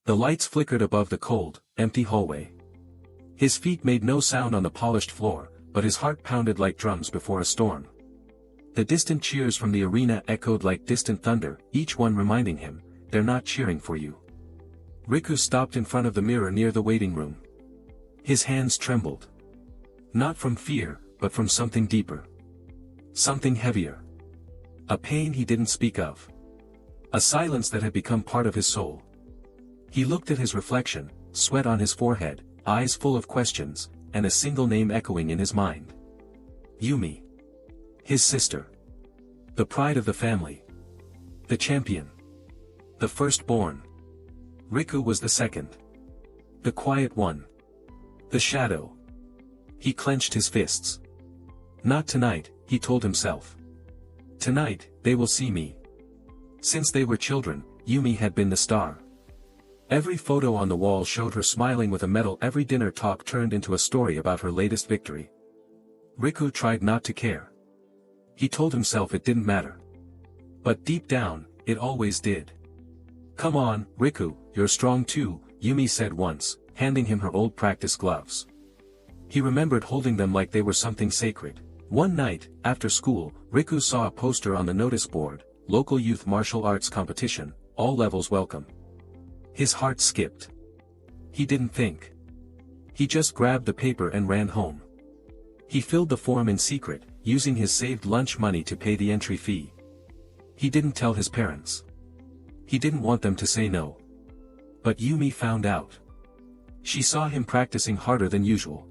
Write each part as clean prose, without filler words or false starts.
The lights flickered above the cold, empty hallway. His feet made no sound on the polished floor, but his heart pounded like drums before a storm. The distant cheers from the arena echoed like distant thunder, each one reminding him, they're not cheering for you. Riku stopped in front of the mirror near the waiting room. His hands trembled. Not from fear, but from something deeper. Something heavier. A pain he didn't speak of. A silence that had become part of his soul. He looked at his reflection, sweat on his forehead, eyes full of questions, and a single name echoing in his mind. Yumi. His sister. The pride of the family. The champion. The firstborn. Riku was the second. The quiet one. The shadow. He clenched his fists. Not tonight, he told himself. Tonight, they will see me. Since they were children, Yumi had been the star. Every photo on the wall showed her smiling with a medal. Every dinner talk turned into a story about her latest victory. Riku tried not to care. He told himself it didn't matter. But deep down, it always did. Come on, Riku, you're strong too, Yumi said once, handing him her old practice gloves. He remembered holding them like they were something sacred. One night, after school, Riku saw a poster on the notice board, local youth martial arts competition, all levels welcome. His heart skipped. He didn't think. He just grabbed the paper and ran home. He filled the form in secret, using his saved lunch money to pay the entry fee. He didn't tell his parents. He didn't want them to say no. But Yumi found out. She saw him practicing harder than usual.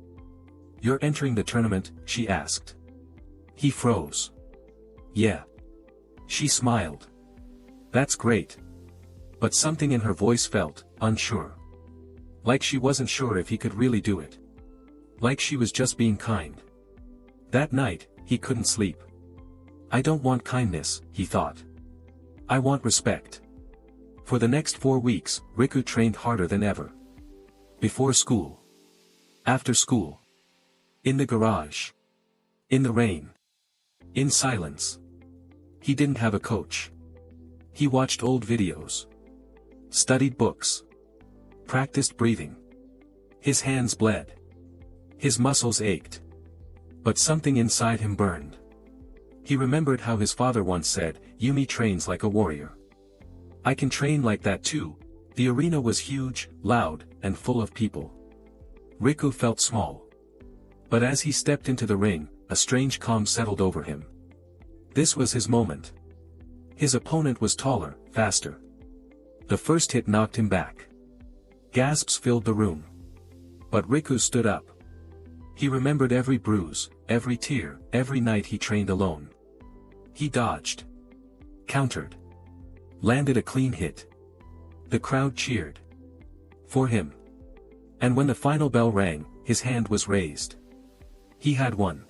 You're entering the tournament, she asked. He froze. Yeah. She smiled. That's great. But something in her voice felt unsure. Like she wasn't sure if he could really do it. Like she was just being kind. That night, he couldn't sleep. I don't want kindness, he thought. I want respect. For the next 4 weeks, Riku trained harder than ever. Before school. After school. In the garage. In the rain. In silence. He didn't have a coach. He watched old videos. Studied books. Practiced breathing. His hands bled. His muscles ached. But something inside him burned. He remembered how his father once said, Yumi trains like a warrior. I can train like that too. The arena was huge, loud, and full of people. Riku felt small. But as he stepped into the ring, a strange calm settled over him. This was his moment. His opponent was taller, faster. The first hit knocked him back. Gasps filled the room. But Riku stood up. He remembered every bruise, every tear, every night he trained alone. He dodged. Countered. Landed a clean hit. The crowd cheered. For him. And when the final bell rang, his hand was raised. He had won.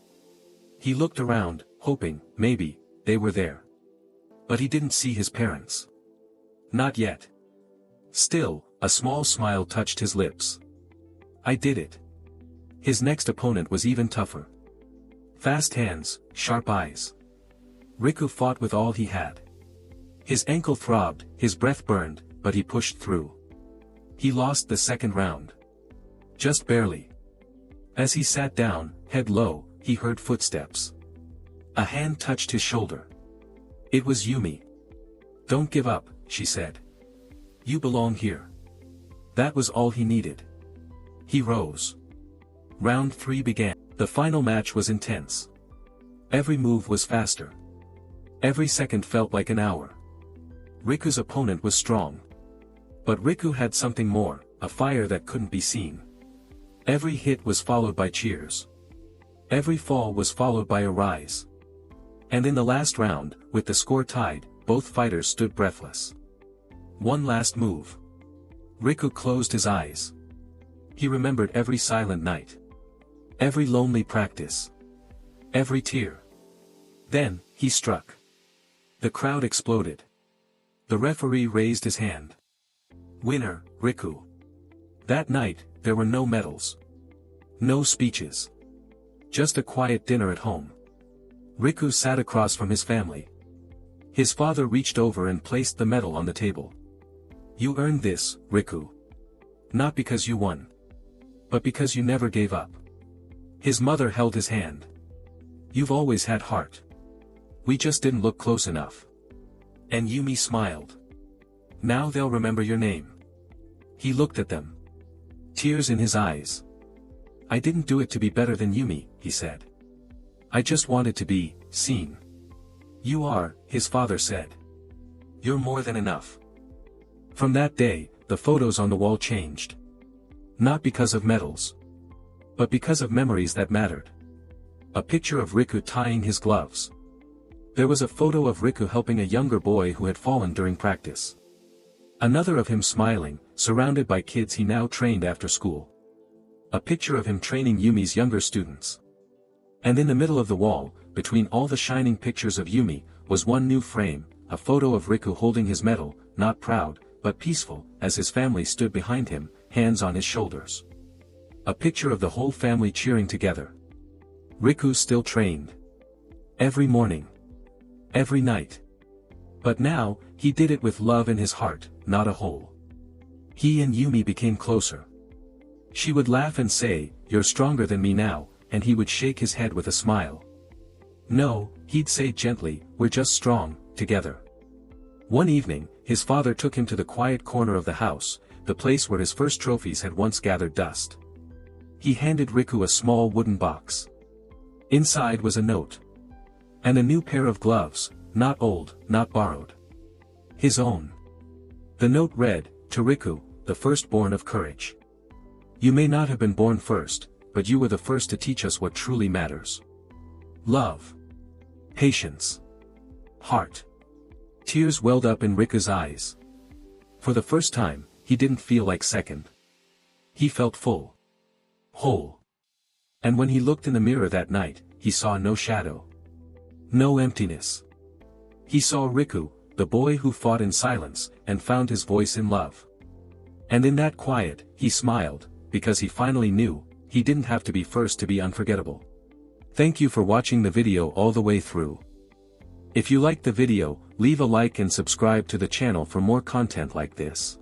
He looked around, hoping, maybe, they were there. But he didn't see his parents. Not yet. Still, a small smile touched his lips. I did it. His next opponent was even tougher. Fast hands, sharp eyes. Riku fought with all he had. His ankle throbbed, his breath burned, but he pushed through. He lost the second round. Just barely. As he sat down, head low, he heard footsteps. A hand touched his shoulder. It was Yumi. Don't give up, she said. You belong here. That was all he needed. He rose. Round 3 began. The final match was intense. Every move was faster. Every second felt like an hour. Riku's opponent was strong. But Riku had something more, a fire that couldn't be seen. Every hit was followed by cheers. Every fall was followed by a rise. And in the last round, with the score tied, both fighters stood breathless. One last move. Riku closed his eyes. He remembered every silent night. Every lonely practice. Every tear. Then, he struck. The crowd exploded. The referee raised his hand. Winner, Riku. That night, there were no medals. No speeches. Just a quiet dinner at home. Riku sat across from his family. His father reached over and placed the medal on the table. You earned this, Riku, Not because you won. But because you never gave up. His mother held his hand. You've always had heart. We just didn't look close enough. And Yumi smiled. Now they'll remember your name. He looked at them. Tears in his eyes. I didn't do it to be better than Yumi, he said. I just wanted to be seen. You are, his father said. You're more than enough. From that day, the photos on the wall changed. Not because of medals. But because of memories that mattered. A picture of Riku tying his gloves. There was a photo of Riku helping a younger boy who had fallen during practice. Another of him smiling, surrounded by kids he now trained after school. A picture of him training Yumi's younger students. And in the middle of the wall, between all the shining pictures of Yumi, was one new frame, a photo of Riku holding his medal, not proud, but peaceful, as his family stood behind him, hands on his shoulders. A picture of the whole family cheering together. Riku still trained. Every morning. Every night. But now, he did it with love in his heart, not a hole. He and Yumi became closer. She would laugh and say, "You're stronger than me now," and he would shake his head with a smile. No, he'd say gently, "We're just strong, together." One evening, his father took him to the quiet corner of the house, the place where his first trophies had once gathered dust. He handed Riku a small wooden box. Inside was a note. And a new pair of gloves, not old, not borrowed. His own. The note read, "To Riku, the firstborn of courage. You may not have been born first, but you were the first to teach us what truly matters. Love. Patience. Heart." Tears welled up in Riku's eyes. For the first time, he didn't feel like second. He felt full. Whole. And when he looked in the mirror that night, he saw no shadow. No emptiness. He saw Riku, the boy who fought in silence, and found his voice in love. And in that quiet, he smiled, because he finally knew, he didn't have to be first to be unforgettable. Thank you for watching the video all the way through. If you liked the video, leave a like and subscribe to the channel for more content like this.